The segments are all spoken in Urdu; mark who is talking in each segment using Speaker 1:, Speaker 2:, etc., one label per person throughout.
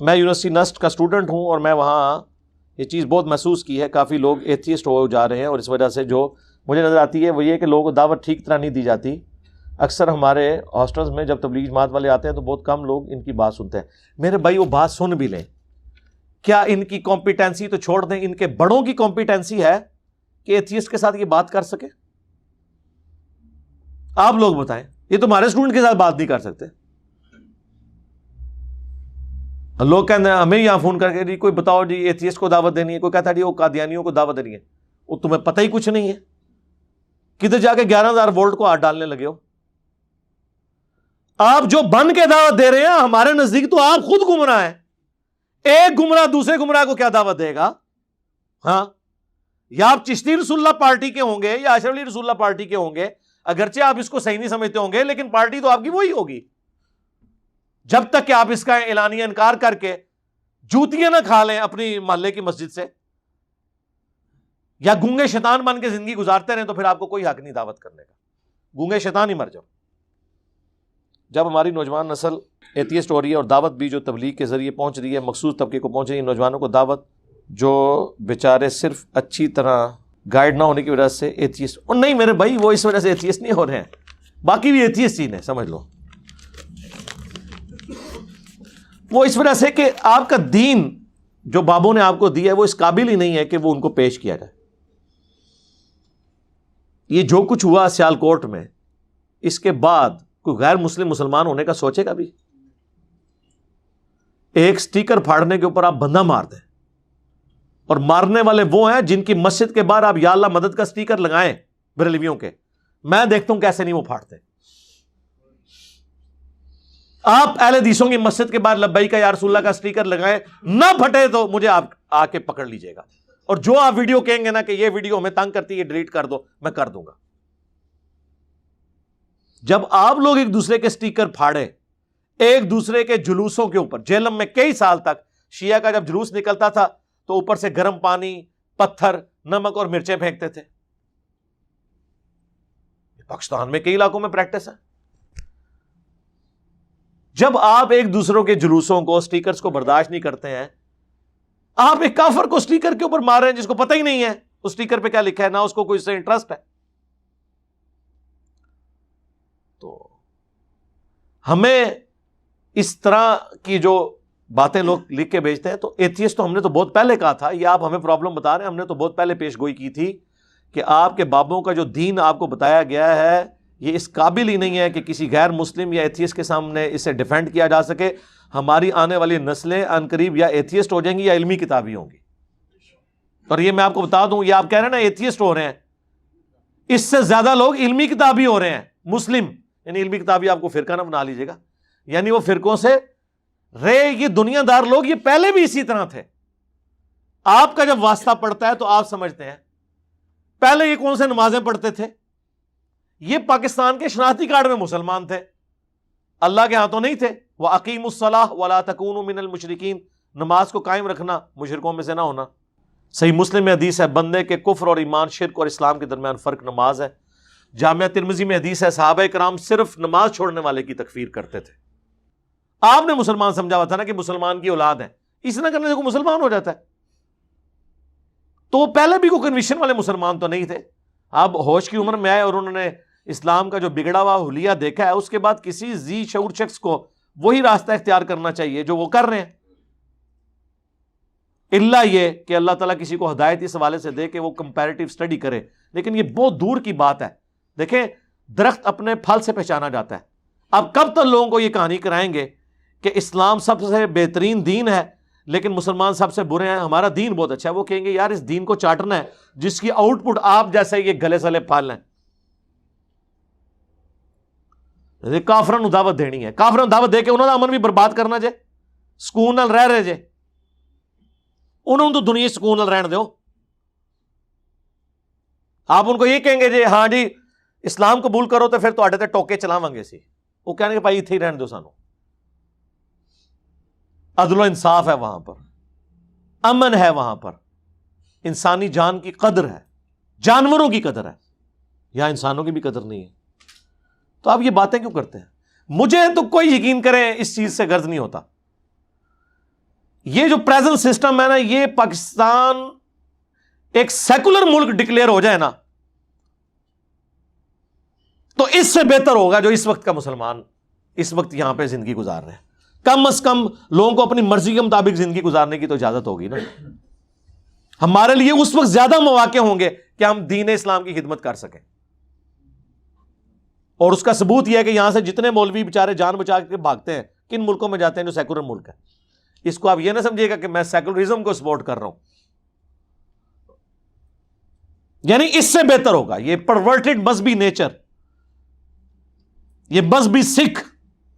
Speaker 1: میں یونیورسٹی نسٹ کا اسٹوڈنٹ ہوں اور میں وہاں یہ چیز بہت محسوس کی ہے. کافی لوگ ایتھیسٹ ہو جا رہے ہیں اور اس وجہ سے جو مجھے نظر آتی ہے وہ یہ کہ لوگوں کو دعوت ٹھیک طرح نہیں دی جاتی. اکثر ہمارے ہاسٹلز میں جب تبلیغ جماعت والے آتے ہیں تو بہت کم لوگ ان کی بات سنتے ہیں. میرے بھائی وہ بات سن بھی لیں, کیا ان کی کمپیٹنسی تو چھوڑ دیں, ان کے بڑوں کی کمپیٹنسی ہے کہ ایتھیسٹ کے ساتھ یہ بات کر سکے؟ آپ لوگ بتائیں. یہ تمہارے اسٹوڈنٹ کے ساتھ بات نہیں کر سکتے. لوگ کہتے ہیں ہمیں یہاں فون کر کے جی کوئی بتاؤ جی ایتھیسٹ کو دعوت دینی ہے, کوئی کہتا ہے جی وہ قادیانیوں کو دعوت دینی ہے. وہ تمہیں پتہ ہی کچھ نہیں ہے, کدھر جا کے 11,000 وولٹ کو ہاتھ ڈالنے لگے ہو. آپ جو بن کے دعوت دے رہے ہیں ہمارے نزدیک تو آپ خود گمراہ ہیں. ایک گمراہ دوسرے گمراہ کو کیا دعوت دے گا؟ ہاں, یا آپ چشتی رسول اللہ پارٹی کے ہوں گے یا اشرف علی رسول اللہ پارٹی کے ہوں گے, اگرچہ آپ اس کو صحیح نہیں سمجھتے ہوں گے لیکن پارٹی تو آپ کی وہی ہوگی. جب تک کہ آپ اس کا اعلانیہ انکار کر کے جوتیاں نہ کھا لیں اپنی محلے کی مسجد سے یا گونگے شیطان بن کے زندگی گزارتے رہیں تو پھر آپ کو کوئی حق نہیں دعوت کرنے کا. گونگے شیطان ہی مر جاؤ. جب ہماری نوجوان نسل ایتھیسٹ ہو رہی ہے اور دعوت بھی جو تبلیغ کے ذریعے پہنچ رہی ہے مخصوص طبقے کو پہنچ رہی ہے, نوجوانوں کو دعوت جو بیچارے صرف اچھی طرح گائیڈ نہ ہونے کی وجہ سے ایتھیسٹ, اور نہیں میرے بھائی وہ اس وجہ سے ایتھیسٹ نہیں ہو رہے ہیں, باقی بھی ایتھیسٹ ہی ہیں سمجھ لو. وہ اس وجہ سے کہ آپ کا دین جو بابوں نے آپ کو دیا ہے وہ اس قابل ہی نہیں ہے کہ وہ ان کو پیش کیا جائے. یہ جو کچھ ہوا سیالکوٹ میں, اس کے بعد کوئی غیر مسلم مسلمان ہونے کا سوچے گا بھی؟ ایک سٹیکر پھاڑنے کے اوپر آپ بندہ مار دیں, اور مارنے والے وہ ہیں جن کی مسجد کے باہر آپ یا اللہ مدد کا سٹیکر لگائیں بریلویوں کے, میں دیکھتا ہوں کیسے نہیں وہ پھاڑتے. آپ اہل حدیثوں کی مسجد کے باہر لبیک یا رسول اللہ کا سٹیکر لگائیں, نہ پھٹے تو مجھے آپ آ کے پکڑ لیجئے گا, اور جو آپ ویڈیو کہیں گے نا کہ یہ ویڈیو ہمیں تنگ کرتی ہے یہ ڈیلیٹ کر دو, میں کر دوں گا. جب آپ لوگ ایک دوسرے کے سٹیکر پھاڑے ایک دوسرے کے جلوسوں کے اوپر, جیلم میں کئی سال تک شیعہ کا جب جلوس نکلتا تھا تو اوپر سے گرم پانی, پتھر, نمک اور مرچیں پھینکتے تھے. پاکستان میں کئی علاقوں میں پریکٹس ہے. جب آپ ایک دوسروں کے جلوسوں کو سٹیکرز کو برداشت نہیں کرتے ہیں, آپ ایک کافر کو سٹیکر کے اوپر مار رہے ہیں جس کو پتہ ہی نہیں ہے اس سٹیکر پہ کیا لکھا ہے, نہ اس کو کوئی اس سے انٹرسٹ ہے. تو ہمیں اس طرح کی جو باتیں لوگ لکھ کے بھیجتے ہیں, تو ایتھیسٹ تو ہم نے تو بہت پہلے کہا تھا, یہ آپ ہمیں پرابلم بتا رہے ہیں, ہم نے تو بہت پہلے پیش گوئی کی تھی کہ آپ کے بابوں کا جو دین آپ کو بتایا گیا ہے یہ اس قابل ہی نہیں ہے کہ کسی غیر مسلم یا ایتھیسٹ کے سامنے اسے ڈیفینڈ کیا جا سکے. ہماری آنے والی نسلیں ان قریب یا ایتھیسٹ ہو جائیں گی یا علمی کتابی ہوں گی. اور یہ میں آپ کو بتا دوں, یہ آپ کہہ رہے ہیں نا ایتھیسٹ ہو رہے ہیں, اس سے زیادہ لوگ علمی کتابی ہو رہے ہیں. مسلم یعنی علمی کتابی آپ کو فرقہ نہ بنا لیجیے گا, یعنی وہ فرقوں سے رہے. یہ دنیا دار لوگ یہ پہلے بھی اسی طرح تھے. آپ کا جب واسطہ پڑتا ہے تو آپ سمجھتے ہیں پہلے یہ کون سے نمازیں پڑھتے تھے, یہ پاکستان کے شناختی کارڈ میں مسلمان تھے, اللہ کے ہاتھوں نہیں تھے. وَأَقِيمُوا الصَّلَاةَ وَلَا تَكُونُوا مِنَ الْمُشْرِكِينَ, نماز کو قائم رکھنا, مشرکوں میں سے نہ ہونا. صحیح مسلم میں حدیث ہے بندے کے کفر اور ایمان, شرک اور اسلام کے درمیان فرق نماز ہے. جامعہ ترمذی میں حدیث ہے صحابہ کرام صرف نماز چھوڑنے والے کی تکفیر کرتے تھے. آپ نے مسلمان سمجھا ہوا تھا نا کہ مسلمان کی اولاد ہے, اس نہ کرنے سے کوئی مسلمان ہو جاتا ہے. تو وہ پہلے بھی کوئی کنویشن والے مسلمان تو نہیں تھے. آپ ہوش کی عمر میں آئے اور انہوں نے اسلام کا جو بگڑا ہوا حلیہ دیکھا ہے, اس کے بعد کسی ذی شعور شخص کو وہی راستہ اختیار کرنا چاہیے جو وہ کر رہے ہیں, الا یہ کہ اللہ تعالیٰ کسی کو ہدایت اس حوالے سے دے کہ وہ کمپیریٹیو اسٹڈی کرے. لیکن یہ بہت دور کی بات ہے. دیکھیں درخت اپنے پھل سے پہچانا جاتا ہے. اب کب تک لوگوں کو یہ کہانی کرائیں گے کہ اسلام سب سے بہترین دین ہے لیکن مسلمان سب سے برے ہیں, ہمارا دین بہت اچھا ہے. وہ کہیں گے یار اس دین کو چاٹنا ہے جس کی آؤٹ پٹ آپ جیسے یہ گلے سلے پھل ہیں. کافروں کو دعوت دینی ہے, کافروں کو دعوت دے کے انہوں نے امن بھی برباد کرنا جے, سکون نال رہ رہے جے, انہوں تو دنیا سکون نال رہن دیو. آپ ان کو یہ کہیں گے جی ہاں جی اسلام قبول کرو تو پھر تواڈے تے ٹوکے چلاواں گے سی, وہ کہنے گے بھائی اتنے ہی رہن دو سانو. عدل و انصاف ہے وہاں پر, امن ہے وہاں پر, انسانی جان کی قدر ہے, جانوروں کی قدر ہے, یہاں انسانوں کی بھی قدر نہیں ہے. تو آپ یہ باتیں کیوں کرتے ہیں؟ مجھے تو کوئی یقین کریں اس چیز سے غرض نہیں ہوتا. یہ جو پریزنٹ سسٹم ہے نا، یہ پاکستان ایک سیکولر ملک ڈکلیئر ہو جائے نا تو اس سے بہتر ہوگا جو اس وقت کا مسلمان اس وقت یہاں پہ زندگی گزار رہے ہیں. کم از کم لوگوں کو اپنی مرضی کے مطابق زندگی گزارنے کی تو اجازت ہوگی نا. ہمارے لیے اس وقت زیادہ مواقع ہوں گے کہ ہم دین اسلام کی خدمت کر سکیں. اور اس کا ثبوت یہ ہے کہ یہاں سے جتنے مولوی بیچارے جان بچا کے بھاگتے ہیں کن ملکوں میں جاتے ہیں جو سیکولر ملک ہے. اس کو آپ یہ نہ سمجھیے گا کہ میں سیکولرزم کو سپورٹ کر رہا ہوں. یعنی اس سے بہتر ہوگا. یہ پرورٹڈ مذہبی نیچر، یہ مذہبی سکھ،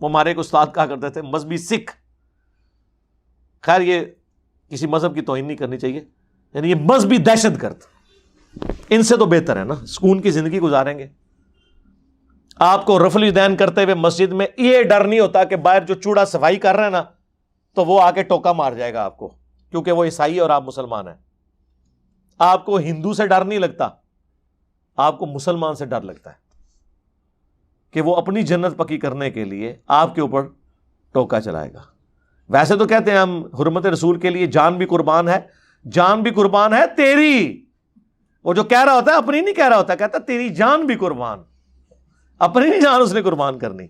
Speaker 1: وہ ہمارے ایک استاد کہا کرتے تھے مذہبی سکھ. خیر یہ کسی مذہب کی توہین نہیں کرنی چاہیے. یعنی یہ مذہبی دہشت گرد، ان سے تو بہتر ہے نا، سکون کی زندگی گزاریں گے. آپ کو رفع الیدین کرتے ہوئے مسجد میں یہ ڈر نہیں ہوتا کہ باہر جو چوڑا صفائی کر رہے ہیں نا تو وہ آ کے ٹوکا مار جائے گا آپ کو، کیونکہ وہ عیسائی اور آپ مسلمان ہیں. آپ کو ہندو سے ڈر نہیں لگتا، آپ کو مسلمان سے ڈر لگتا ہے کہ وہ اپنی جنت پکی کرنے کے لیے آپ کے اوپر ٹوکا چلائے گا. ویسے تو کہتے ہیں ہم حرمت رسول کے لیے جان بھی قربان ہے، جان بھی قربان ہے تیری. وہ جو کہہ رہا ہوتا ہے اپنی نہیں کہہ رہا ہوتا، کہتا تیری جان بھی قربان. اپنی نہیں جان اس نے قربان کرنی،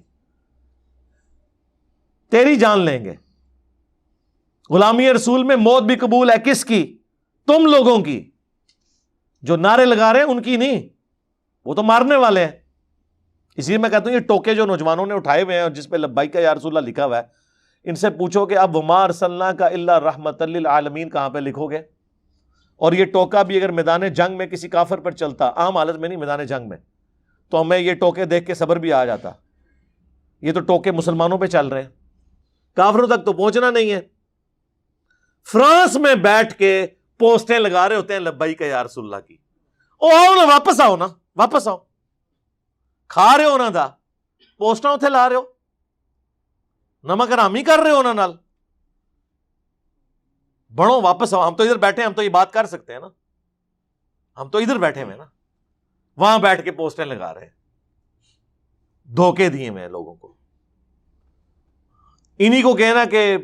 Speaker 1: تیری جان لیں گے. غلامی رسول میں موت بھی قبول ہے کس کی؟ تم لوگوں کی. جو نعرے لگا رہے ہیں ان کی نہیں، وہ تو مارنے والے ہیں. اسی لیے میں کہتا ہوں یہ ٹوکے جو نوجوانوں نے اٹھائے ہوئے ہیں اور جس پہ لبیک یا رسول اللہ لکھا ہوا ہے، ان سے پوچھو کہ اب وما ارسلناک الا رحمۃ للعالمین کہاں پہ لکھو گے؟ اور یہ ٹوکا بھی اگر میدان جنگ میں کسی کافر پر چلتا، عام حالت میں نہیں، میدان جنگ میں، تو ہمیں یہ ٹوکے دیکھ کے صبر بھی آ جاتا. یہ تو ٹوکے مسلمانوں پہ چل رہے ہیں، کافروں تک تو پہنچنا نہیں ہے. فرانس میں بیٹھ کے پوسٹیں لگا رہے ہوتے ہیں لبیک یا رسول اللہ کی. او آؤ نا، واپس آؤ نا، واپس آؤ. کھا رہے ہو نا دا پوسٹاں اتنے لا رہے ہو، نمک حرامی کر رہے ہو نا نال. بڑھو واپس آؤ. ہم تو ادھر بیٹھے ہیں، ہم تو یہ بات کر سکتے ہیں نا، ہم تو ادھر بیٹھے ہوئے نا، وہاں بیٹھ کے پوسٹیں لگا رہے ہیں. دھوکے دیے ہوئے ہیں لوگوں کو. انہی کو کہنا کہ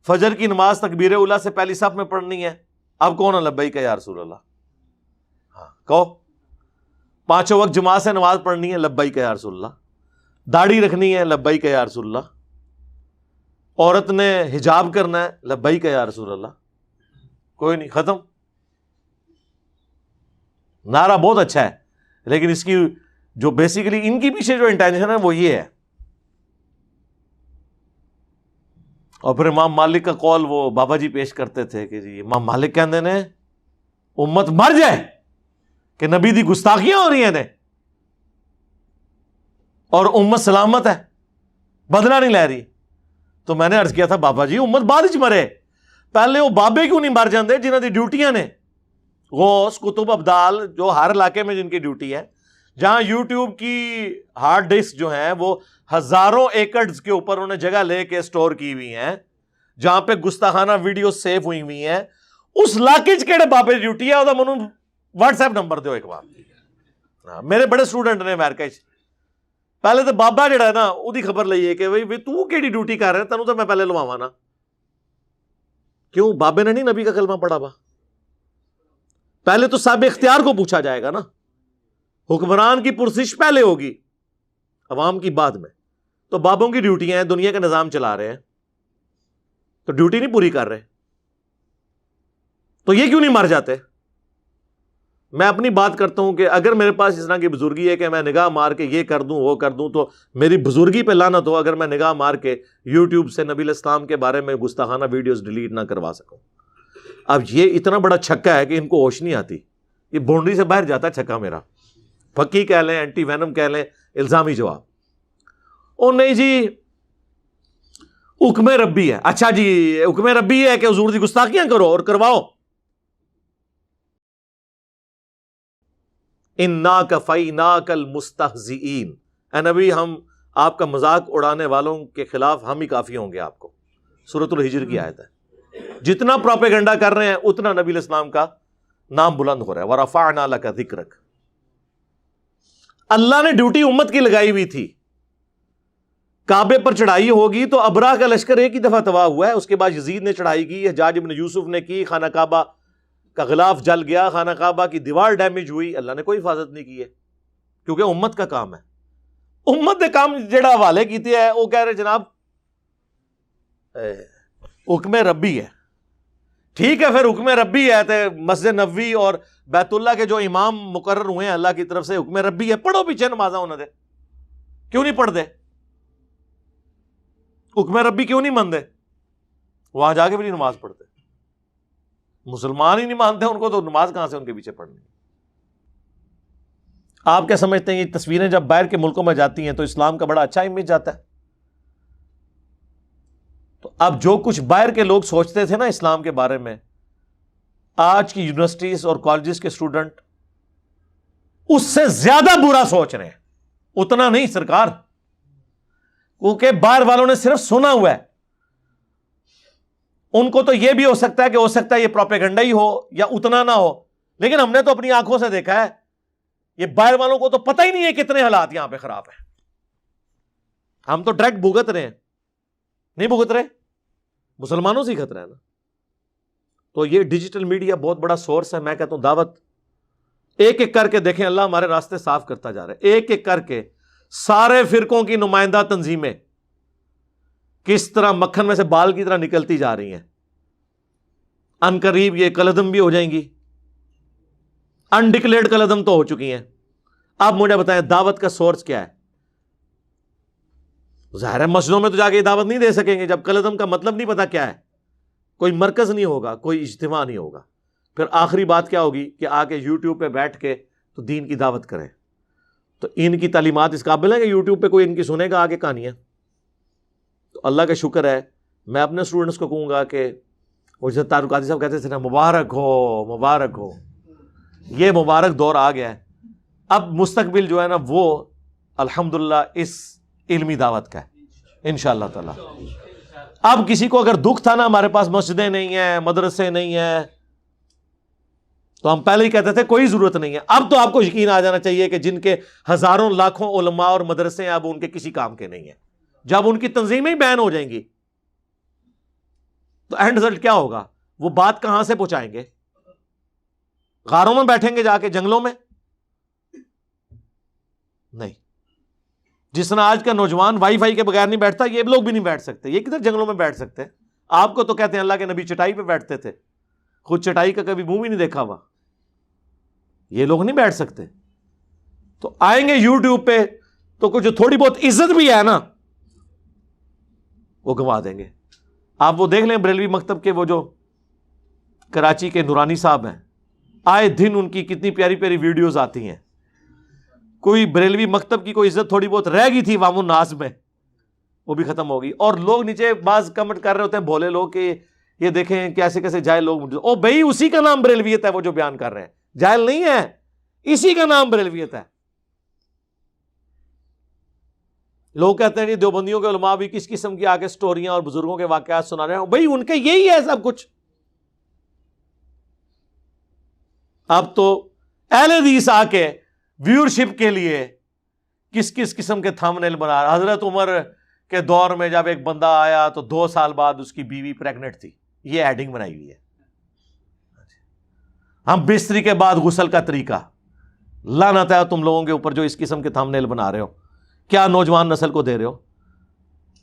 Speaker 1: فجر کی نماز تکبیر اولیٰ سے پہلی صف میں پڑھنی ہے. اب کون ہے لبیک یا رسول اللہ؟ ہاں کہو. پانچوں وقت جماعت سے نماز پڑھنی ہے، لبیک یا رسول اللہ. داڑھی رکھنی ہے، لبیک یا رسول اللہ. عورت نے حجاب کرنا ہے، لبیک یا رسول اللہ. کوئی نہیں، ختم. نعرہ بہت اچھا ہے لیکن اس کی جو بیسیکلی ان کی پیچھے جو انٹینشن ہے وہ یہ ہے. اور پھر امام مالک کا قول وہ بابا جی پیش کرتے تھے کہ جی امام مالک کہندے نے امت مر جائے کہ نبی دی گستاخیاں ہو رہی ہیں نے اور امت سلامت ہے، بدلہ نہیں لے رہی. تو میں نے عرض کیا تھا بابا جی امت بعد وچ مرے، پہلے وہ بابے کیوں نہیں مر جاندے جنہاں دی ڈیوٹیاں نے؟ غوث، کتب، ابدال، جو ہر علاقے میں جن کی ڈیوٹی ہے، جہاں یوٹیوب کی ہارڈ ڈسک جو ہیں وہ ہزاروں ایکڑز کے اوپر انہیں جگہ لے کے سٹور کی ہوئی ہیں، جہاں پہ گستاخانہ ویڈیو سیو ہوئی ہوئی ہیں، اس علاقے کہڑے بابے ڈیوٹی ہے وہ منو واٹس ایپ نمبر دیو ایک بار. میرے بڑے اسٹوڈنٹ نے امریکہ پہلے تو بابا جڑا ہے نا وہی خبر لئیے کہ بھائی تو کیڑی ڈیوٹی کر رہے ہیں، تینوں تو میں پہلے لواواں نا. کیوں؟ بابے نے نہیں نبی کا کلمہ پڑھا با. پہلے تو صاحب اختیار کو پوچھا جائے گا نا. حکمران کی پرسش پہلے ہوگی، عوام کی بعد میں. تو بابوں کی ڈیوٹیاں ہیں، دنیا کا نظام چلا رہے ہیں تو ڈیوٹی نہیں پوری کر رہے، تو یہ کیوں نہیں مر جاتے؟ میں اپنی بات کرتا ہوں کہ اگر میرے پاس اس طرح کی بزرگی ہے کہ میں نگاہ مار کے یہ کر دوں وہ کر دوں، تو میری بزرگی پہ لعنت ہو اگر میں نگاہ مار کے یوٹیوب سے نبی الاسلام کے بارے میں گستاخانہ ویڈیوز ڈیلیٹ نہ کروا سکوں. اب یہ اتنا بڑا چھکا ہے کہ ان کو ہوش نہیں آتی، یہ باؤنڈری سے باہر جاتا ہے چھکا میرا. پھکی کہہ لیں، اینٹی وینم کہہ لیں، الزامی جواب. او نہیں جی حکم ربی ہے. اچھا جی حکم ربی ہے کہ حضور دی گستاخیاں کرو اور کرواؤ. اِنَّا كَفَيْنَاكَ الْمُسْتَهْزِئِينَ، اے نبی ہم آپ کا مذاق اڑانے والوں کے خلاف ہم ہی کافی ہوں گے آپ کو. سورۃ الحجر کی آیت ہے. جتنا پروپیگنڈا کر رہے ہیں اتنا نبی علیہ السلام کا نام بلند ہو رہا ہے. وَرَفَعْنَا لَكَ ذِكْرَكَ. اللہ نے ڈیوٹی امت کی لگائی ہوئی تھی کعبے پر چڑھائی ہوگی تو ابراہ کا لشکر ایک ہی دفعہ تباہ ہوا ہے، اس کے بعد یزید نے چڑھائی کی، حجاج ابن یوسف نے کی، خانہ کعبہ کا غلاف جل گیا، خانہ کعبہ کی دیوار ڈیمیج ہوئی، اللہ نے کوئی حفاظت نہیں کی ہے، کیونکہ امت کا کام ہے۔ امت نے کام جڑا حوالے کیتے ہے، وہ کہہ رہے جناب حکم ربی ہے، ٹھیک ہے، پھر حکم ربی ہے تو مسجد نبوی اور بیت اللہ کے جو امام مقرر ہوئے ہیں اللہ کی طرف سے، حکم ربی ہے، پڑھو پیچھے نمازاں انہوں نے، کیوں نہیں پڑھ دے؟ حکم ربی کیوں نہیں مانتے؟ وہاں جا کے بھی نہیں نماز پڑھتے، مسلمان ہی نہیں مانتے ان کو، تو نماز کہاں سے ان کے پیچھے پڑھنی؟ آپ کیا سمجھتے ہیں یہ تصویریں جب باہر کے ملکوں میں جاتی ہیں تو اسلام کا بڑا اچھا امیج جاتا ہے؟ تو اب جو کچھ باہر کے لوگ سوچتے تھے نا اسلام کے بارے میں، آج کی یونیورسٹیز اور کالجز کے اسٹوڈنٹ اس سے زیادہ برا سوچ رہے ہیں۔ اتنا نہیں سرکار، کیونکہ باہر والوں نے صرف سنا ہوا ہے، ان کو تو یہ بھی ہو سکتا ہے کہ ہو سکتا ہے یہ پروپیگنڈا ہی ہو یا اتنا نہ ہو، لیکن ہم نے تو اپنی آنکھوں سے دیکھا ہے، یہ باہر والوں کو تو پتہ ہی نہیں ہے کتنے حالات یہاں پہ خراب ہیں، ہم تو ڈائریکٹ بھگت رہے ہیں، نہیں بھگت رہے، مسلمانوں سے ہی خطرہ ہے نا۔ تو یہ ڈیجیٹل میڈیا بہت بڑا سورس ہے، میں کہتا ہوں دعوت ایک ایک کر کے دیکھیں، اللہ ہمارے راستے صاف کرتا جا رہا ہے، ایک ایک کر کے سارے فرقوں کی نمائندہ تنظیمیں کس طرح مکھن میں سے بال کی طرح نکلتی جا رہی ہیں، ان قریب یہ کلعدم بھی ہو جائیں گی، انڈکلیئرڈ کلعدم تو ہو چکی ہیں۔ اب مجھے بتائیں دعوت کا سورس کیا ہے؟ ظاہر ہے مسجدوں میں تو جا کے دعوت نہیں دے سکیں گے جب کلعدم کا مطلب نہیں پتا کیا ہے، کوئی مرکز نہیں ہوگا، کوئی اجتماع نہیں ہوگا، پھر آخری بات کیا ہوگی کہ آ کے یوٹیوب پہ بیٹھ کے تو دین کی دعوت کریں۔ تو ان کی تعلیمات اس قابل ہے کہ یوٹیوب پہ کوئی ان کی سنے گا آگے کہانیاں؟ تو اللہ کا شکر ہے، میں اپنے اسٹوڈنٹس کو کہوں گا کہ وہ جیسے طارق قادری صاحب کہتے تھے نا، مبارک ہو مبارک ہو، یہ مبارک دور آ گیا ہے، اب مستقبل جو ہے نا وہ الحمدللہ اس علمی دعوت کا ہے انشاءاللہ تعالی۔ اب کسی کو اگر دکھ تھا نا ہمارے پاس مسجدیں نہیں ہیں، مدرسے نہیں ہیں، تو ہم پہلے ہی کہتے تھے کوئی ضرورت نہیں ہے، اب تو آپ کو یقین آ جانا چاہیے کہ جن کے ہزاروں لاکھوں علماء اور مدرسے ہیں اب ان کے کسی کام کے نہیں ہیں، جب ان کی تنظیمیں ہی بین ہو جائیں گی تو اینڈ رزلٹ کیا ہوگا؟ وہ بات کہاں سے پہنچائیں گے؟ غاروں میں بیٹھیں گے جا کے، جنگلوں میں؟ نہیں، جس طرح آج کا نوجوان وائی فائی کے بغیر نہیں بیٹھتا، یہ لوگ بھی نہیں بیٹھ سکتے، یہ کدھر جنگلوں میں بیٹھ سکتے ہیں؟ آپ کو تو کہتے ہیں اللہ کے نبی چٹائی پہ بیٹھتے تھے، خود چٹائی کا کبھی منہ بھی نہیں دیکھا ہوا، یہ لوگ نہیں بیٹھ سکتے۔ تو آئیں گے یوٹیوب پہ تو کچھ جو تھوڑی بہت عزت بھی ہے نا وہ گنوا دیں گے۔ آپ وہ دیکھ لیں بریلوی مکتب کے وہ جو کراچی کے نورانی صاحب ہیں، آئے دن ان کی کتنی پیاری پیاری ویڈیوز آتی ہیں، کوئی بریلوی مکتب کی کوئی عزت تھوڑی بہت رہ گئی تھی عوام الناس میں، وہ بھی ختم ہوگی، اور لوگ نیچے بعض کمنٹ کر رہے ہوتے ہیں بھولے لوگ کہ یہ دیکھیں کیسے کیسے جاہل لوگ، او بھائی اسی کا نام بریلویت ہے وہ جو بیان کر رہے ہیں، جاہل نہیں ہے، اسی کا نام بریلویت ہے۔ لوگ کہتے ہیں دیوبندیوں کے علماء بھی کس قسم کی آگے سٹوریاں اور بزرگوں کے واقعات سنا رہے ہیں، بھائی ان کے یہی ہے سب کچھ۔ اب تو اہل حدیث آ کے ویورشپ کے لیے کس کس قسم کے تھمبنیل بنا رہا۔ حضرت عمر کے دور میں جب ایک بندہ آیا تو 2 سال بعد اس کی بیوی پریگنٹ تھی، یہ ایڈنگ بنائی ہوئی ہے۔ ہم بستری کے بعد غسل کا طریقہ، لعنت ہے تم لوگوں کے اوپر جو اس قسم کے تھمبنیل بنا رہے ہو، کیا نوجوان نسل کو دے رہے ہو؟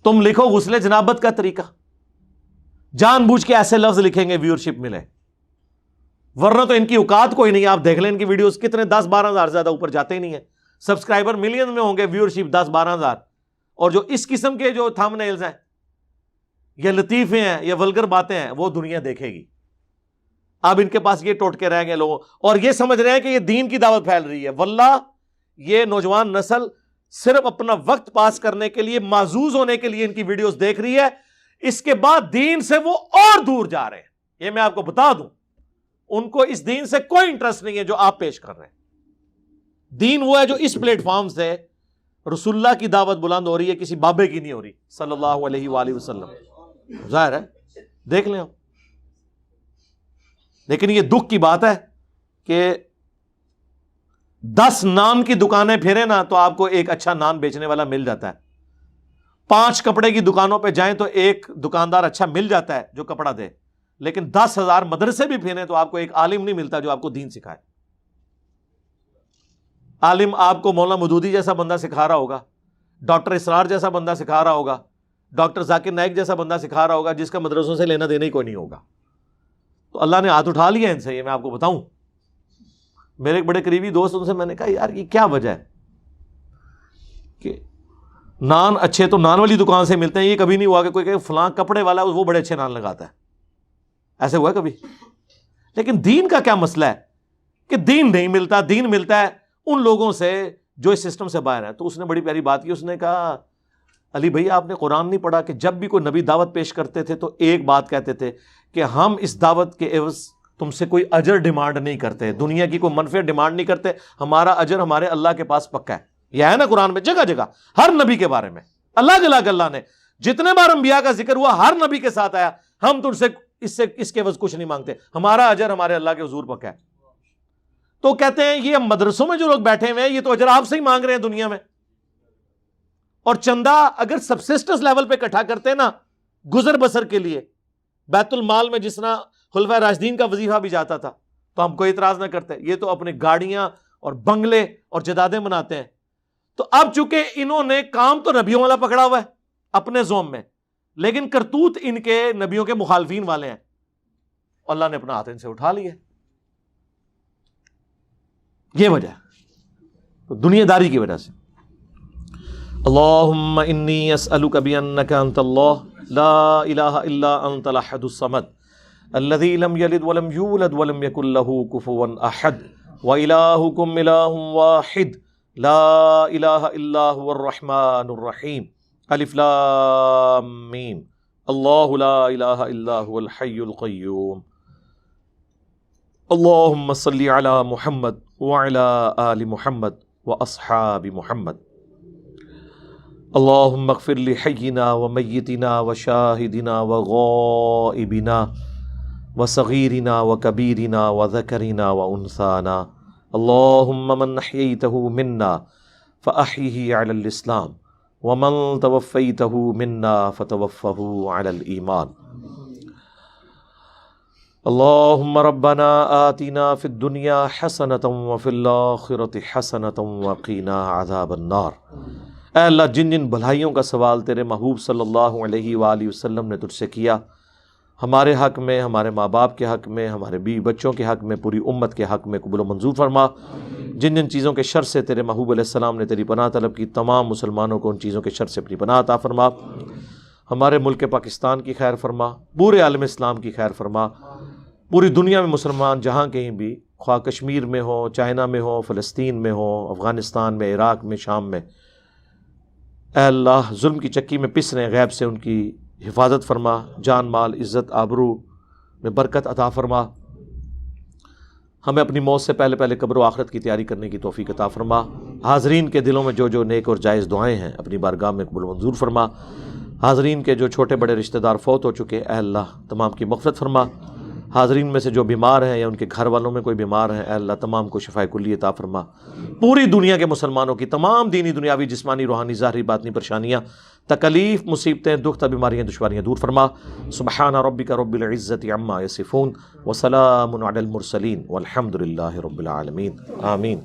Speaker 1: تم لکھو غسل جنابت کا طریقہ، جان بوجھ کے ایسے لفظ لکھیں گے ویورشپ ملے، ورنہ تو ان کی اوقات کوئی نہیں۔ آپ دیکھ لیں ان کی ویڈیوز کتنے 10-12 ہزار زیادہ اوپر جاتے ہی نہیں ہیں، سبسکرائبر ملین میں ہوں گے، ویورشپ 10-12 ہزار، اور جو اس قسم کے جو تھمبنیلز ہیں یا لطیفے ہیں یا ولگر باتیں ہیں وہ دنیا دیکھے گی۔ اب ان کے پاس یہ ٹوٹکے رہ گئے لوگوں، اور یہ سمجھ رہے ہیں کہ یہ دین کی دعوت پھیل رہی ہے۔ واللہ یہ نوجوان نسل صرف اپنا وقت پاس کرنے کے لیے، معزوز ہونے کے لیے ان کی ویڈیوز دیکھ رہی ہے، اس کے بعد دین سے وہ اور دور جا رہے ہیں، یہ میں آپ کو بتا دوں۔ ان کو اس دین سے کوئی انٹرسٹ نہیں ہے جو آپ پیش کر رہے ہیں۔ دین وہ ہے جو اس پلیٹ فارم سے رسول اللہ کی دعوت بلند ہو رہی ہے، کسی بابے کی نہیں ہو رہی صلی اللہ علیہ وآلہ وسلم۔ ظاہر ہے، دیکھ لیں آپ۔ لیکن یہ دکھ کی بات ہے کہ 10 نان کی دکانیں پھرے نا تو آپ کو ایک اچھا نان بیچنے والا مل جاتا ہے، 5 کپڑے کی دکانوں پہ جائیں تو ایک دکاندار اچھا مل جاتا ہے جو کپڑا دے، لیکن 10,000 مدرسے بھی پھیریں تو آپ کو ایک عالم نہیں ملتا جو آپ کو دین سکھائے۔ عالم آپ کو مولانا مودودی جیسا بندہ سکھا رہا ہوگا، ڈاکٹر اسرار جیسا بندہ سکھا رہا ہوگا، ڈاکٹر ذاکر نائک جیسا بندہ سکھا رہا ہوگا، جس کا مدرسوں سے لینا دینا ہی کوئی نہیں ہوگا۔ تو اللہ نے ہاتھ اٹھا لیا ان سے، یہ میں آپ کو بتاؤں۔ میرے ایک بڑے قریبی دوست، ان سے میں نے کہا یار یہ کیا وجہ ہے کہ نان اچھے تو نان والی دکان سے ملتے ہیں، یہ کبھی نہیں ہوا کہ کوئی کہ فلاں کپڑے والا وہ بڑے اچھے نان لگاتا ہے، ایسے ہوا ہے کبھی؟ لیکن دین کا کیا مسئلہ ہے کہ دین نہیں ملتا، دین ملتا ہے ان لوگوں سے جو اس سسٹم سے باہر ہیں۔ تو اس نے بڑی پیاری بات کی، اس نے کہا علی بھائی آپ نے قرآن نہیں پڑھا کہ جب بھی کوئی نبی دعوت پیش کرتے تھے تو ایک بات کہتے تھے کہ ہم اس دعوت کے عوض تم سے کوئی اجر ڈیمانڈ نہیں کرتے، دنیا کی کوئی منفعت ڈیمانڈ نہیں کرتے، ہمارا اجر ہمارے اللہ کے پاس پکا ہے۔ یہ ہے نا قرآن میں جگہ جگہ ہر نبی کے بارے میں اللہ نے جتنے بار انبیاء کا ذکر ہوا ہر نبی کے ساتھ آیا ہم تم سے اس کے عوض کچھ نہیں مانگتے، ہمارا اجر ہمارے اللہ کے حضور پکا ہے۔ تو کہتے ہیں یہ مدرسوں میں جو لوگ بیٹھے ہوئے ہیں یہ تو اجر آپ سے ہی مانگ رہے ہیں دنیا میں، اور چندہ اگر سبسسٹنس لیول پہ اکٹھا کرتے ہیں نا گزر بسر کے لیے، بیت المال میں جس طرح خلفائے راشدین کا وظیفہ بھی جاتا تھا تو ہم کوئی اعتراض نہ کرتے۔ یہ تو اپنے گاڑیاں اور بنگلے اور جدادیں بناتے ہیں۔ تو اب چونکہ انہوں نے کام تو نبیوں والا پکڑا ہوا ہے اپنے زوم میں، لیکن کرتوت ان کے نبیوں کے مخالفین والے ہیں، اللہ نے اپنا ہاتھ ان سے اٹھا لیا۔ یہ وجہ ہے دنیا داری کی وجہ سے۔ اللہم انی اسألک بانک انت اللہ لا الہ الا انت الاحد الصمد الذی لم یلد ولم یولد ولم یکن لہ کفوا احد وإلہکم الہ واحد لا الہ الا هو الرحمن الرحیم الف لام میم اللہ لا الہ الا هو الحی القیوم اللہم صلی علی محمد وعلی آل محمد واصحاب محمد اللہم اغفر لحینا ومیتنا وشاہدنا وغائبنا وصغیرنا وکبیرنا وذکرنا وانثانا اللہم من احییتہ منا فاحیہ علی الاسلام ومن توفیتہ منا فتوفہ علی الایمان اللہم ربنا آتنا فی الدنیا حسنۃ وفی الآخرۃ حسنۃ وقنا عذاب النار۔ اے اللہ جن جن بھلائیوں کا سوال تیرے محبوب صلی اللہ علیہ وآلہ وسلم نے تجھ سے کیا، ہمارے حق میں، ہمارے ماں باپ کے حق میں، ہمارے بیوی بچوں کے حق میں، پوری امت کے حق میں قبول و منظور فرما۔ جن جن چیزوں کے شر سے تیرے محبوب علیہ السلام نے تیری پناہ طلب کی، تمام مسلمانوں کو ان چیزوں کے شر سے اپنی پناہ عطا فرما۔ ہمارے ملک پاکستان کی خیر فرما، پورے عالم اسلام کی خیر فرما، پوری دنیا میں مسلمان جہاں کہیں بھی، خواہ کشمیر میں ہو، چائنا میں ہو، فلسطین میں ہو، افغانستان میں، عراق میں، شام میں، اے اللہ ظلم کی چکی میں پس رہے غیب سے ان کی حفاظت فرما، جان مال عزت آبرو میں برکت عطا فرما، ہمیں اپنی موت سے پہلے پہلے قبر و آخرت کی تیاری کرنے کی توفیق عطا فرما۔ حاضرین کے دلوں میں جو جو نیک اور جائز دعائیں ہیں اپنی بارگاہ میں قبول منظور فرما۔ حاضرین کے جو چھوٹے بڑے رشتہ دار فوت ہو چکے، اے اللہ تمام کی مغفرت فرما۔ حاضرین میں سے جو بیمار ہیں یا ان کے گھر والوں میں کوئی بیمار ہیں، اے اللہ تمام کو شفائے کلی عطا فرما۔ پوری دنیا کے مسلمانوں کی تمام دینی دنیاوی جسمانی روحانی ظاہری باطنی پریشانیاں، تکلیف مصیبتیں دکھ بیماریاں دشواریاں دور فرما۔ سبحان ربک رب العزت عما یصفون وسلام علی المرسلین والحمد للہ رب العالمین، آمین۔